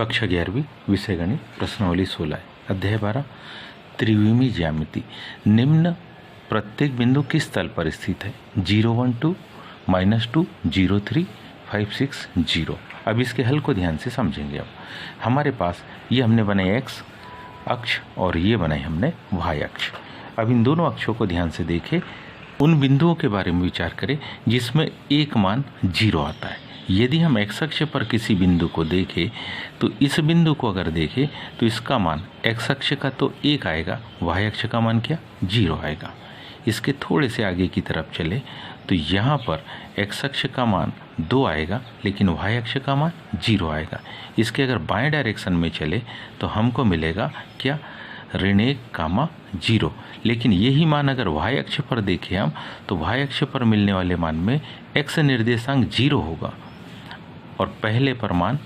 कक्षा 11वीं विषय गणित प्रश्नावली 16 अध्याय 12 त्रिविमीय ज्यामिति। निम्न प्रत्येक बिंदु किस तल पर स्थित है? 0 1 2 -2 0 3 5 6 0। अब इसके हल को ध्यान से समझेंगे। अब हमारे पास ये हमने बनाए x अक्ष और ये बनाए हमने y अक्ष। अब इन दोनों अक्षों को ध्यान से देखें, उन बिंदुओं के बारे में विचार करें जिसमें एक मान 0 आता है। यदि हम x अक्ष पर किसी बिंदु को देखें तो इस बिंदु को अगर देखें तो इसका मान x अक्ष का तो 1 आएगा, y अक्ष का मान क्या 0 आएगा। इसके थोड़े से आगे की तरफ चले तो यहाँ पर x अक्ष का मान 2 आएगा लेकिन y अक्ष का मान 0 आएगा। इसके अगर बाएं डायरेक्शन में चले तो हमको मिलेगा क्या -1, 0। लेकिन यही मान अगर y अक्ष पर देखें हम तो y अक्ष पर मिलने वाले मान में x निर्देशांक 0 होगा और पहले पर मान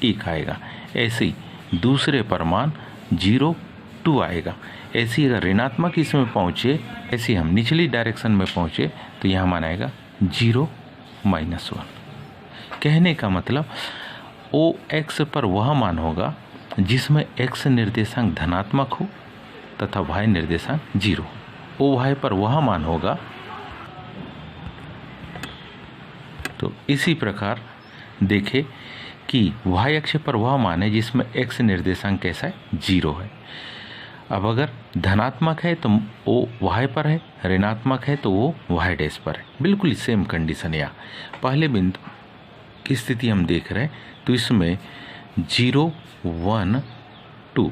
1 आएगा। ऐसे ही दूसरे पर मान 0 2 आएगा। ऐसे ही अगर ऋणात्मक इसमें पहुँचे, ऐसे हम निचली डायरेक्शन में पहुँचे तो यहाँ मान आएगा 0 -1। कहने का मतलब OX पर वह मान होगा जिसमें x निर्देशांक धनात्मक हो तथा y निर्देशांक 0। OY पर वह मान होगा। तो इसी प्रकार देखें कि y अक्ष पर वह मान है जिसमें x निर्देशांक कैसा है 0 है। अब अगर धनात्मक है तो वो y पर है, ऋणात्मक है तो वो y डैश पर है। बिल्कुल सेम कंडीशन। या पहले बिंदु की स्थिति हम देख रहे हैं तो इसमें 0 1 2,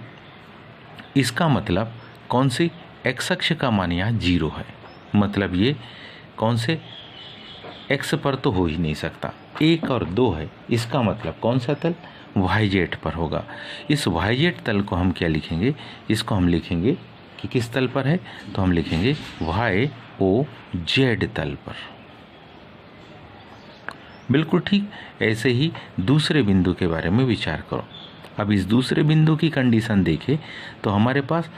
इसका मतलब कौन सी x अक्ष का मान यहाँ 0 है, मतलब ये कौन से x पर तो हो ही नहीं सकता। 1 और 2 है, इसका मतलब कौन सा तल YZ पर होगा। इस YZ तल को हम क्या लिखेंगे, इसको हम लिखेंगे कि किस तल पर है तो हम लिखेंगे YOZ तल पर। बिल्कुल ठीक। ऐसे ही दूसरे बिंदु के बारे में विचार करो। अब इस दूसरे बिंदु की कंडीशन देखें तो हमारे पास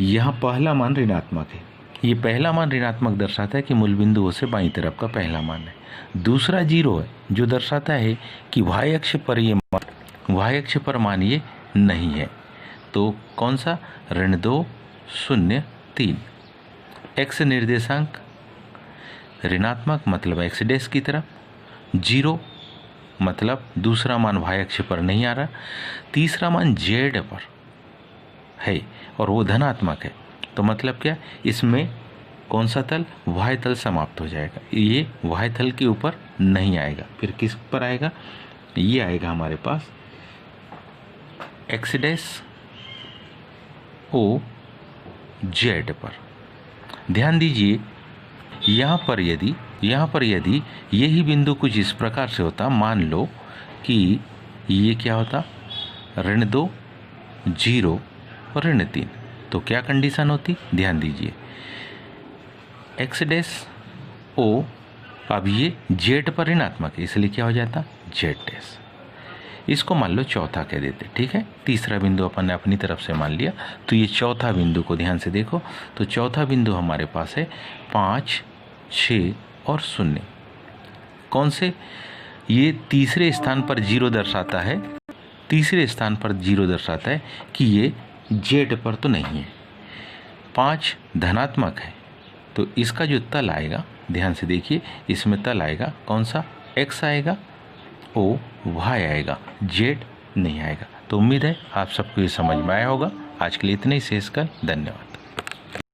यहाँ पहला मान ऋणात्मक है। ये पहला मान ऋणात्मक दर्शाता है कि मूल बिंदुओं से बाईं तरफ का पहला मान है। दूसरा 0 है जो दर्शाता है कि y अक्ष पर मान ये नहीं है। तो कौन सा -2 0 3। x निर्देशांक ऋणात्मक मतलब x डैश की तरफ, 0 मतलब दूसरा मान y अक्ष पर नहीं आ रहा, तीसरा मान z पर है और वो धनात्मक है। तो मतलब क्या, इसमें कौन सा तल y तल समाप्त हो जाएगा, ये y तल के ऊपर नहीं आएगा। फिर किस पर आएगा, ये आएगा हमारे पास x डैश O Z पर। ध्यान दीजिए यहाँ पर यदि यही बिंदु कुछ इस प्रकार से होता, मान लो कि ये क्या होता -2 0 और -3, तो क्या कंडीशन होती, ध्यान दीजिए x डैश O, अब ये Z पर ऋणात्मक है इसलिए क्या हो जाता Z डैश। इसको मान लो चौथा कह देते, ठीक है। तीसरा बिंदु अपन ने अपनी तरफ से मान लिया तो ये चौथा बिंदु को ध्यान से देखो तो चौथा बिंदु हमारे पास है 5 6 और 0। कौन से, ये तीसरे स्थान पर 0 दर्शाता है, तीसरे स्थान पर 0 दर्शाता है कि ये Z पर तो नहीं है। 5 धनात्मक है तो इसका जो तल आएगा ध्यान से देखिए, इसमें तल आएगा कौन सा, x आएगा, O y आएगा, Z नहीं आएगा। तो उम्मीद है आप सबको ये समझ में आया होगा। आज के लिए इतना ही, शेष कल। धन्यवाद।